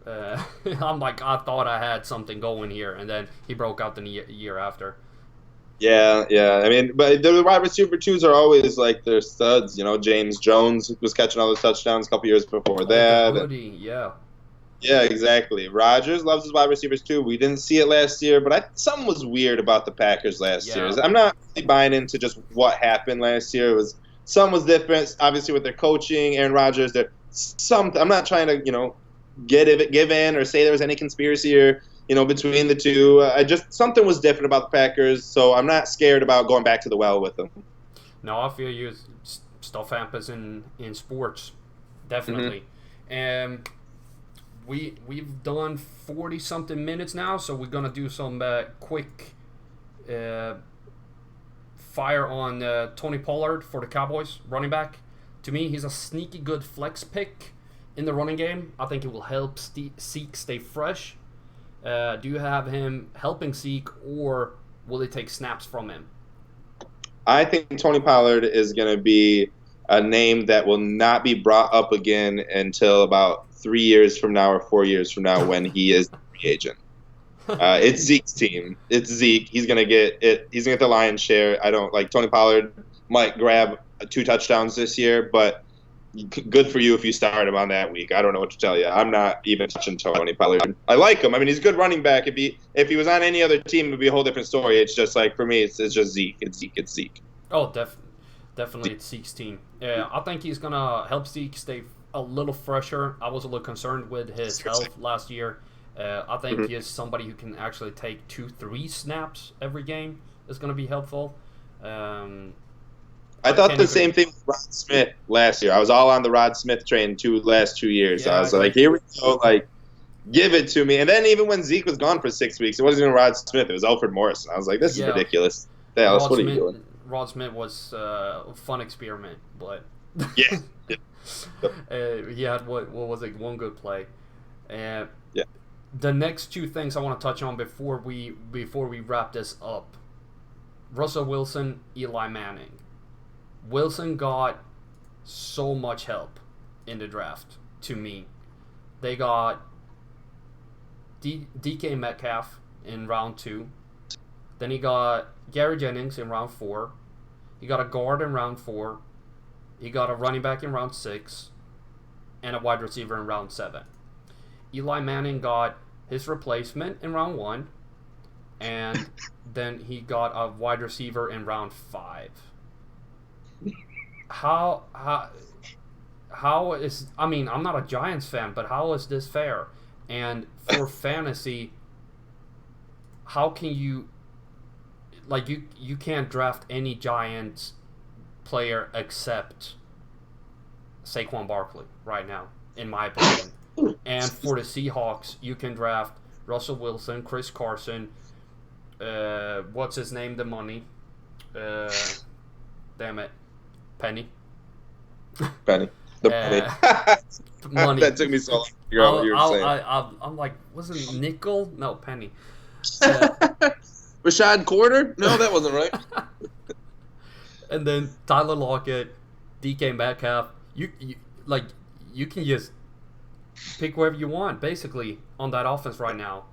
I'm like, I thought I had something going here, and then he broke out the year after. Yeah. I mean, but the wide receiver 2s are always like their studs. James Jones was catching all those touchdowns a couple years before that. Yeah. Yeah, exactly. Rodgers loves his wide receivers too. We didn't see it last year, but something was weird about the Packers last year. I'm not really buying into just what happened last year. Something was different, obviously, with their coaching. Aaron Rodgers, I'm not trying to, give in or say there was any conspiracy or between the two. Something was different about the Packers, so I'm not scared about going back to the well with them. No, I feel you. Stuff happens in sports, definitely. And we've done 40-something minutes now, so we're gonna do some quick fire on Tony Pollard for the Cowboys, running back. To me, he's a sneaky good flex pick in the running game. I think it will help Zeke stay fresh. Do you have him helping Zeke, or will he take snaps from him? I think Tony Pollard is going to be a name that will not be brought up again until about 3 years from now or 4 years from now when he is the free agent. It's Zeke's team. It's Zeke. He's going to get it. He's going to get the lion's share. I don't like Tony Pollard might grab 2 touchdowns this year, but good for you if you start him on that week. I don't know what to tell you. I'm not even touching Tony Pollard. I like him. I mean, he's a good running back. If he was on any other team, it would be a whole different story. It's just like, for me, it's just Zeke. It's Zeke. Oh, definitely it's Zeke's team. Yeah, I think he's going to help Zeke stay a little fresher. I was a little concerned with his health last year. I think he is somebody who can actually take 2-3 snaps every game. Is going to be helpful. I thought the same thing with Rod Smith last year. I was all on the Rod Smith train last 2 years. Yeah, I was like, here we go, like, give it to me. And then even when Zeke was gone for 6 weeks, it wasn't even Rod Smith. It was Alfred Morrison. I was like, this is ridiculous. Dallas, what are you doing? Rod Smith was a fun experiment, but yeah. He had, what was it, one good play. Yeah. The next 2 things I want to touch on before we wrap this up. Russell Wilson, Eli Manning. Wilson got so much help in the draft, to me. They got DK Metcalf in round 2. Then he got Gary Jennings in round 4. He got a guard in round 4. He got a running back in round 6. And a wide receiver in round 7. Eli Manning got his replacement in round 1. And then he got a wide receiver in round 5. How is, I mean, I'm not a Giants fan, but how is this fair? And for fantasy, how can you, like, you can't draft any Giants player except Saquon Barkley right now, in my opinion. And for the Seahawks, you can draft Russell Wilson, Chris Carson, what's his name, the money, damn it, Penny. Penny. The penny. Money. That took me so long to figure out what you were saying. I'm like, was it nickel? No, penny. Rashad Quarter? No, that wasn't right. And then Tyler Lockett, DK Metcalf. You can just pick wherever you want, basically, on that offense right now.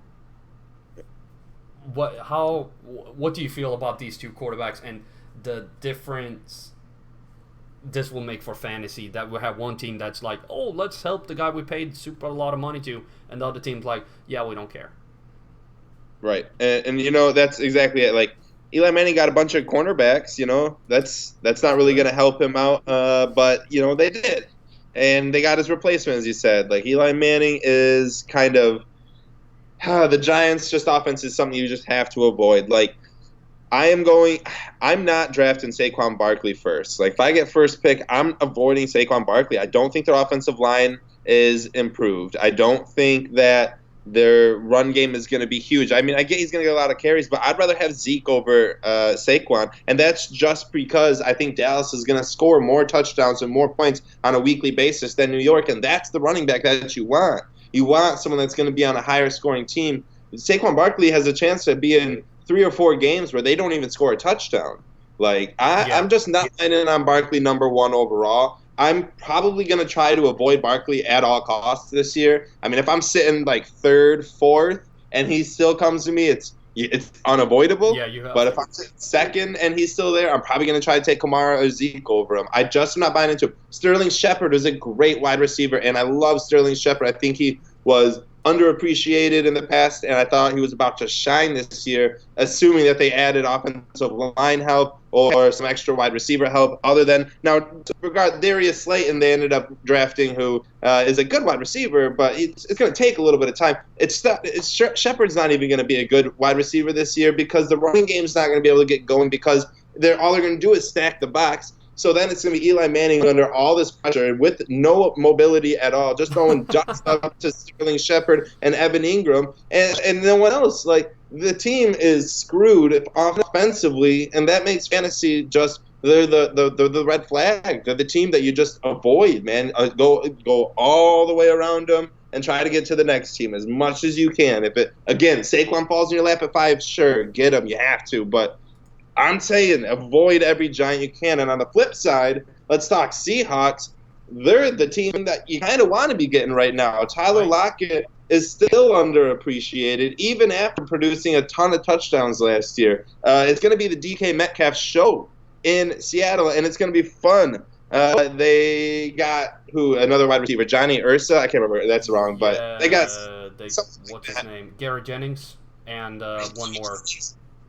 What do you feel about these 2 quarterbacks and the difference this will make for fantasy, that we have one team that's like, oh, let's help the guy we paid super a lot of money to, and the other team's like, yeah, we don't care. Right. And that's exactly it. Like, Eli Manning got a bunch of cornerbacks. That's not really going to help him out. But they did, and they got his replacement, as you said. Like Eli Manning is kind of the Giants. Just offense is something you just have to avoid. Like I'm not drafting Saquon Barkley first. Like if I get first pick, I'm avoiding Saquon Barkley. I don't think their offensive line is improved. I don't think that their run game is going to be huge. I mean, I get he's going to get a lot of carries, but I'd rather have Zeke over Saquon, and that's just because I think Dallas is going to score more touchdowns and more points on a weekly basis than New York, and that's the running back that you want. You want someone that's going to be on a higher scoring team. Saquon Barkley has a chance to be in 3 or 4 games where they don't even score a touchdown. Like I'm just not in on Barkley number 1 overall. I'm probably going to try to avoid Barkley at all costs this year. I mean, if I'm sitting like 3rd, 4th, and he still comes to me, it's unavoidable. Yeah, but if I'm sitting 2nd and he's still there, I'm probably going to try to take Kamara or Zeke over him. I just am not buying into him. Sterling Shepard is a great wide receiver, and I love Sterling Shepard. I think he was underappreciated in the past, and I thought he was about to shine this year, assuming that they added offensive line help or some extra wide receiver help. Other than now, to regard Darius Slayton, they ended up drafting, who is a good wide receiver, but it's going to take a little bit of time. Shepard's not even going to be a good wide receiver this year because the running game's not going to be able to get going because all they're going to do is stack the box. So then it's going to be Eli Manning under all this pressure with no mobility at all, just throwing just up to Sterling Shepard and Evan Ingram and no one else. Like, the team is screwed offensively, and that makes fantasy just they're the red flag. They're the team that you just avoid, man. Go all the way around them and try to get to the next team as much as you can. Saquon falls in your lap at 5, sure, get him, you have to, but I'm saying avoid every Giant you can. And on the flip side, let's talk Seahawks. They're the team that you kind of want to be getting right now. Tyler Lockett is still underappreciated, even after producing a ton of touchdowns last year. It's going to be the DK Metcalf show in Seattle, and it's going to be fun. They got another wide receiver, Johnny Ursa. I can't remember. That's wrong, but they got what's his name? Garrett Jennings and one more.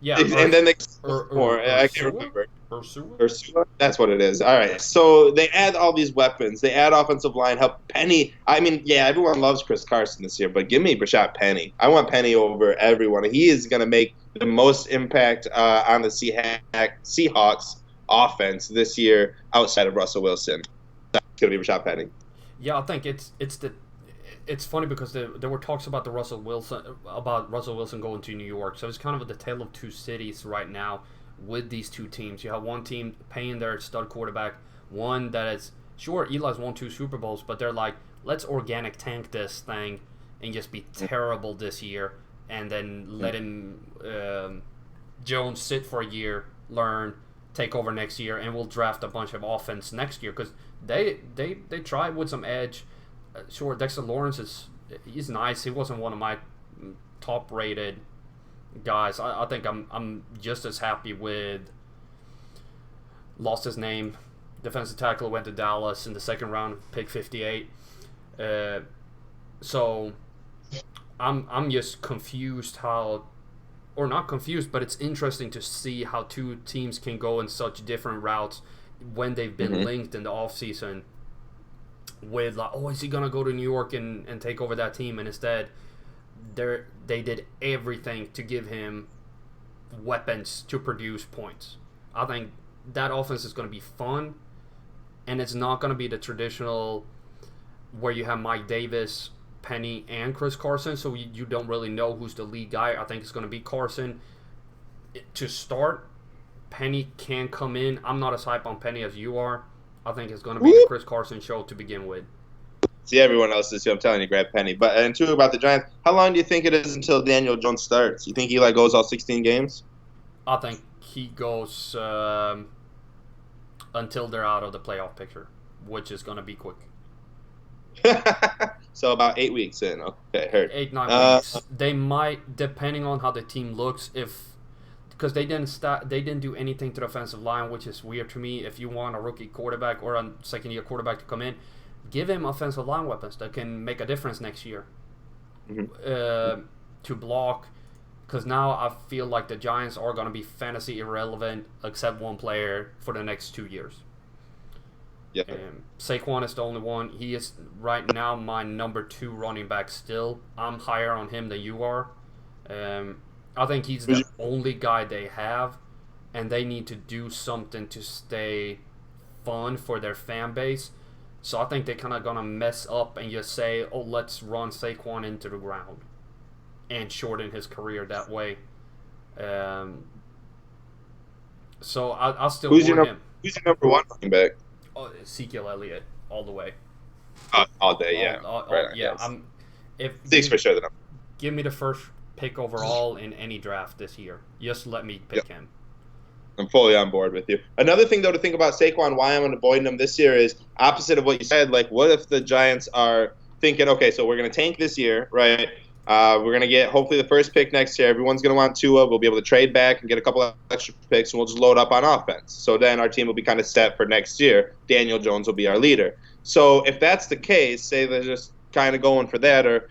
Yeah, and then they I can't remember. Ursula? That's what it is. All right. So they add all these weapons. They add offensive line help. Penny. I mean, yeah, everyone loves Chris Carson this year, but give me Rashad Penny. I want Penny over everyone. He is going to make the most impact on the Seahawks offense this year outside of Russell Wilson. That's going to be Rashad Penny. Yeah, I think it's funny because there were talks about Russell Wilson going to New York. So it's kind of the tale of two cities right now with these two teams. You have one team paying their stud quarterback, one that is, sure, Eli's won 2 Super Bowls, but they're like, let's organic tank this thing and just be terrible this year and then let him Jones sit for a year, learn, take over next year, and we'll draft a bunch of offense next year because they tried with some edge. Sure, Dexter Lawrence he's nice. He wasn't one of my top rated guys. I think I'm just as happy with, lost his name, defensive tackle, went to Dallas in the 2nd round, pick 58. So I'm just confused or not confused, but it's interesting to see how two teams can go in such different routes when they've been linked in the offseason with like, is he gonna go to New York and take over that team? And instead, they did everything to give him weapons to produce points. I think that offense is gonna be fun, and it's not gonna be the traditional where you have Mike Davis, Penny, and Chris Carson, so you don't really know who's the lead guy. I think it's gonna be Carson to start. Penny can come in. I'm not as hype on Penny as you are. I think it's going to be the Chris Carson show to begin with. See, everyone else is too. I'm telling you, grab Penny. And two, about the Giants, how long do you think it is until Daniel Jones starts? You think Eli goes all 16 games? I think he goes until they're out of the playoff picture, which is going to be quick. So about 8 weeks in. Okay, heard. 8-9 weeks. They might, depending on how the team looks, because they didn't do anything to the offensive line, which is weird to me. If you want a rookie quarterback or a second-year quarterback to come in, give him offensive line weapons that can make a difference next year to block. Because now I feel like the Giants are going to be fantasy irrelevant except one player for the next 2 years. Yeah. Saquon is the only one. He is right now my number 2 running back still. I'm higher on him than you are. I think he's the only guy they have, and they need to do something to stay fun for their fan base. So I think they're kind of going to mess up and just say, oh, let's run Saquon into the ground and shorten his career that way. So I'll still want him. Who's your number 1 running back? Oh, Ezekiel Elliott, all the way. All day, yeah. Right, yeah. Zeke's for sure the number. Give me the first pick overall in any draft this year. Just let me pick him. I'm fully on board with you. Another thing, though, to think about Saquon, why I'm avoiding him this year is opposite of what you said. Like, what if the Giants are thinking, okay, so we're going to tank this year, right? We're going to get, hopefully, the first pick next year. Everyone's going to want Tua. We'll be able to trade back and get a couple of extra picks, and we'll just load up on offense. So then our team will be kind of set for next year. Daniel Jones will be our leader. So if that's the case, say they're just kind of going for that, or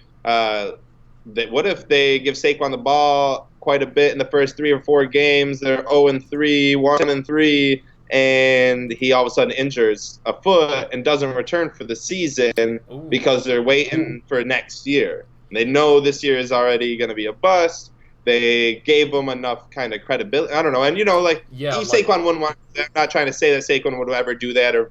what if they give Saquon the ball quite a bit in the first 3 or 4 games? They're 0-3, 1-3, and he all of a sudden injures a foot and doesn't return for the season because they're waiting for next year. And they know this year is already going to be a bust. They gave him enough kind of credibility. I don't know. And, Saquon wouldn't want – I'm not trying to say that Saquon would ever do that, or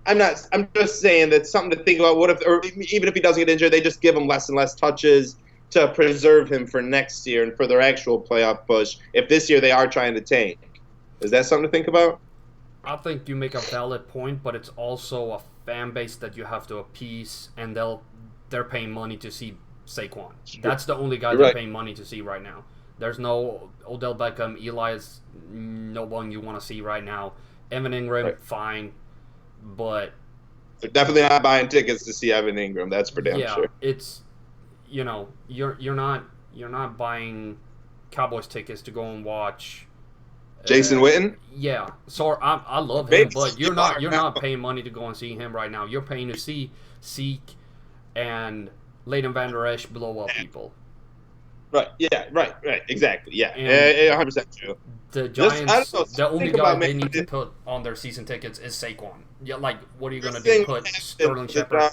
I'm just saying that's something to think about. What if, or even if he doesn't get injured, they just give him less and less touches to preserve him for next year and for their actual playoff push if this year they are trying to tank. Is that something to think about? I think you make a valid point, but it's also a fan base that you have to appease, and they're paying money to see Saquon. Sure. That's the only guy they're paying money to see right now. There's no Odell Beckham. Eli is no one you want to see right now. Evan Ingram, fine, but they're definitely not buying tickets to see Evan Ingram. That's for damn sure. It's you're not buying Cowboys tickets to go and watch Jason Witten. Yeah, so I love him, but you're not paying money to go and see him right now. You're paying to see Zeke and Leighton Van Der Esch blow up people. Right. Yeah. Right. Exactly. Yeah. 100% true. The Giants, the only guy they need to put on their season tickets is Saquon. Yeah. Like, what are you gonna do? Put Sterling Shepard?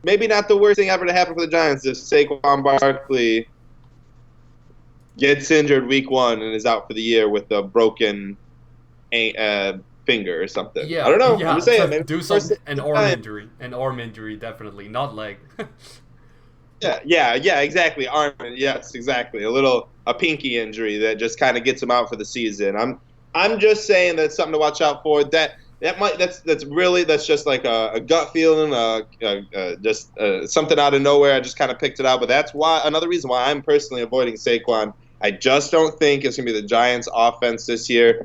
Maybe not the worst thing ever to happen for the Giants if Saquon Barkley gets injured week 1 and is out for the year with a broken finger or something. Yeah. I don't know. Yeah, I'm just saying. Maybe do something. An arm injury, definitely, not leg. Yeah, exactly. Arm, yes, exactly. A pinky injury that just kind of gets him out for the season. I'm just saying that's something to watch out for. That's just like a gut feeling, just something out of nowhere. I just kind of picked it out, but that's another reason why I'm personally avoiding Saquon. I just don't think it's gonna be the Giants' offense this year.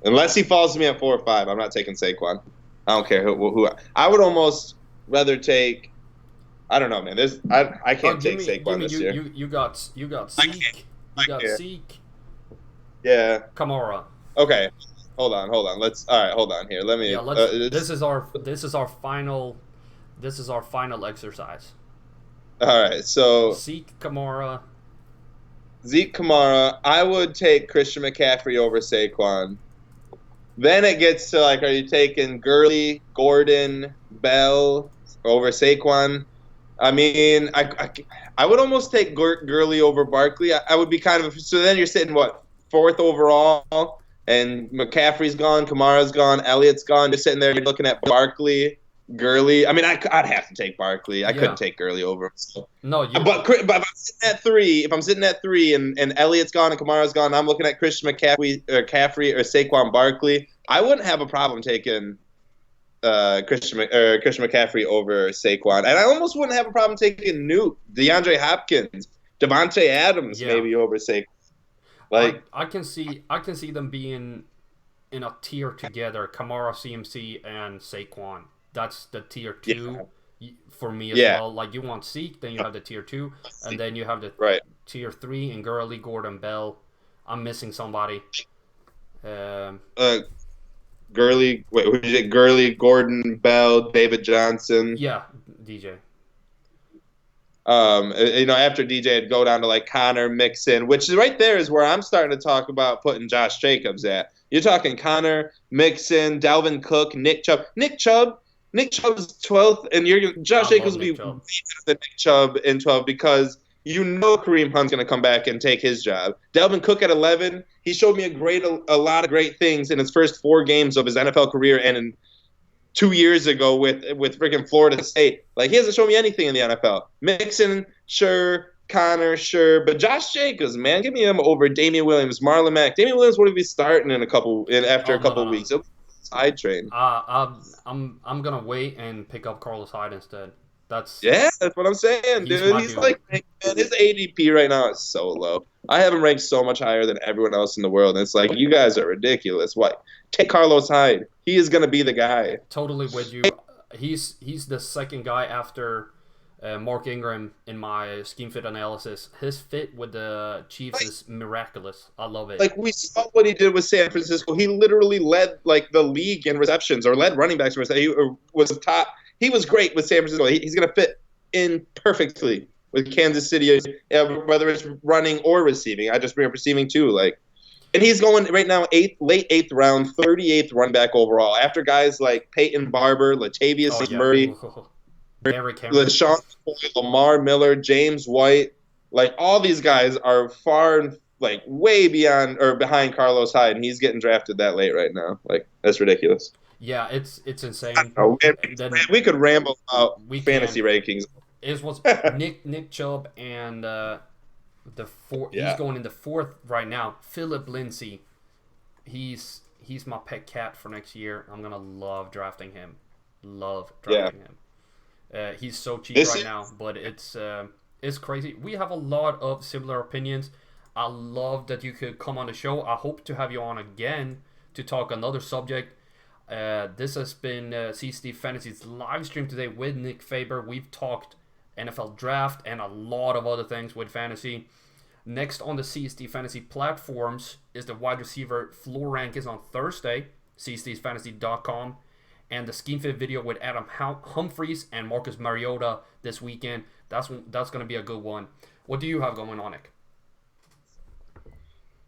Unless he falls to me at 4 or 5, I'm not taking Saquon. I don't care who I would almost rather take. I don't know, man. I can't take Saquon this year. You got Zeke. You got Zeke. Yeah. Kamara. Okay. Hold on. Hold on here. Let me. Yeah, this is our final exercise. All right. So Zeke Kamara. I would take Christian McCaffrey over Saquon. Then it gets to are you taking Gurley, Gordon, Bell over Saquon? I mean, I would almost take Gurley over Barkley. I would be kind of so. Then you're sitting 4th overall, and McCaffrey's gone, Kamara's gone, Elliott's gone. You're sitting there looking at Barkley, Gurley. I mean, I'd have to take Barkley. I couldn't take Gurley over him. So. No, but if I'm sitting at 3, and Elliott's gone and Kamara's gone, I'm looking at Christian McCaffrey or Saquon Barkley. I wouldn't have a problem taking Christian McCaffrey over Saquon, and I almost wouldn't have a problem taking DeAndre Hopkins, Devontae Adams maybe over Saquon. I can see them being in a tier together. Kamara, CMC, and Saquon. That's the tier 2 for me as well. Like, you want Zeke, then you have the tier 2, and then you have the tier 3 in Gurley, Gordon, Bell. I'm missing somebody. Gurley, Gurley, Gordon, Bell, David Johnson. Yeah, DJ. After DJ, I'd go down to like Connor, Mixon, which is right there is where I'm starting to talk about putting Josh Jacobs at. You're talking Connor, Mixon, Dalvin Cook, Nick Chubb. Nick Chubb's 12th, and Josh I Jacobs love will be Nick way Chubb. better than Nick Chubb in 12 because you know Kareem Hunt's going to come back and take his job. Dalvin Cook at 11, he showed me a lot of great things in his first 4 games of his NFL career and in 2 years ago with freaking Florida State. Like, he hasn't shown me anything in the NFL. Mixon, sure. Connor, sure. But Josh Jacobs, man, give me him over Damian Williams, Marlon Mack. Damian Williams would be starting after Oh a no couple no of no. weeks. It'll be a side train. I'm gonna wait and pick up Carlos Hyde instead. That's Yeah, that's what I'm saying, he's dude. my He's dude. like, man, his ADP right now is so low. I have him ranked so much higher than everyone else in the world. And it's like, you guys are ridiculous. What? Take Carlos Hyde. He is going to be the guy. Totally with you. He's the second guy after Mark Ingram in my scheme fit analysis. His fit with the Chiefs is miraculous. I love it. Like, we saw what he did with San Francisco. He literally led like the league in receptions or led running backs. He was top. He was great with San Francisco. He's going to fit in perfectly with Kansas City, whether it's running or receiving. I just bring up receiving too. Like, and he's going right now late eighth round, 38th running back overall. After guys like Peyton Barber, Oh Latavius yeah. Murray, Derrick Henry. LaShawn McCoy, Lamar Miller, James White, like all these guys are far like way beyond or behind Carlos Hyde, and he's getting drafted that late right now. Like, that's ridiculous. Yeah, it's insane. Oh, And then we could ramble about we fantasy can. rankings. It was Nick Chubb and the four. Yeah. He's going in the fourth right now. Philip Lindsay. He's my pet cat for next year. I'm gonna love drafting him. Love drafting him. He's so cheap right now, but it's crazy. We have a lot of similar opinions. I love that you could come on the show. I hope to have you on again to talk another subject. This has been CSD Fantasy's live stream today with Nick Faber. We've talked NFL draft and a lot of other things with fantasy. Next on the CSD Fantasy platforms is the wide receiver floor rankings on Thursday, csdfantasy.com, and the scheme fit video with Adam Humphries and Marcus Mariota this weekend. That's going to be a good one. What do you have going on, Nick?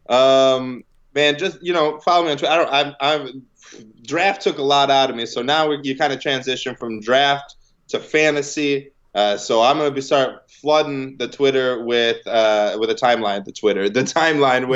Man, just follow me on Twitter. I'm draft took a lot out of me, so now you kind of transition from draft to fantasy. So I'm gonna start flooding the Twitter with a timeline. The timeline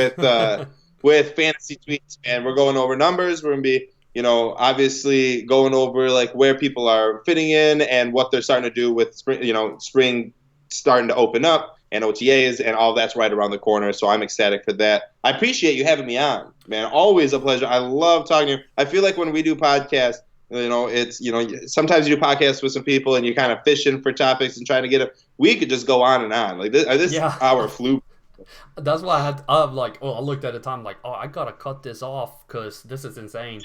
with fantasy tweets, and we're going over numbers. We're gonna be obviously going over like where people are fitting in and what they're starting to do with spring starting to open up and OTAs and all that's right around the corner. So I'm ecstatic for that. I appreciate you having me on, man. Always a pleasure. I love talking to you. I feel like when we do podcasts, it's sometimes you do podcasts with some people and you're kind of fishing for topics and trying to get them. We could just go on and on. Like this hour flew. That's why I looked at the time like, I gotta cut this off because this is insane.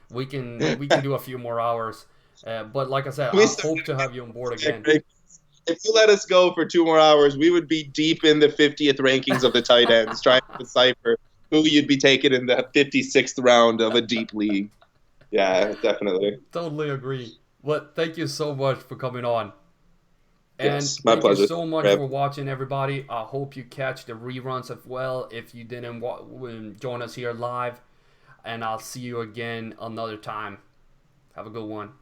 We can do a few more hours, but like I said, I hope to have you on board again. If you let us go for 2 more hours, we would be deep in the 50th rankings of the tight ends, trying to decipher who you'd be taking in the 56th round of a deep league. Yeah, definitely. Totally agree. Well, thank you so much for coming on. And yes, my thank pleasure. you so much for watching, everybody. I hope you catch the reruns as well if you didn't join us here live. And I'll see you again another time. Have a good one.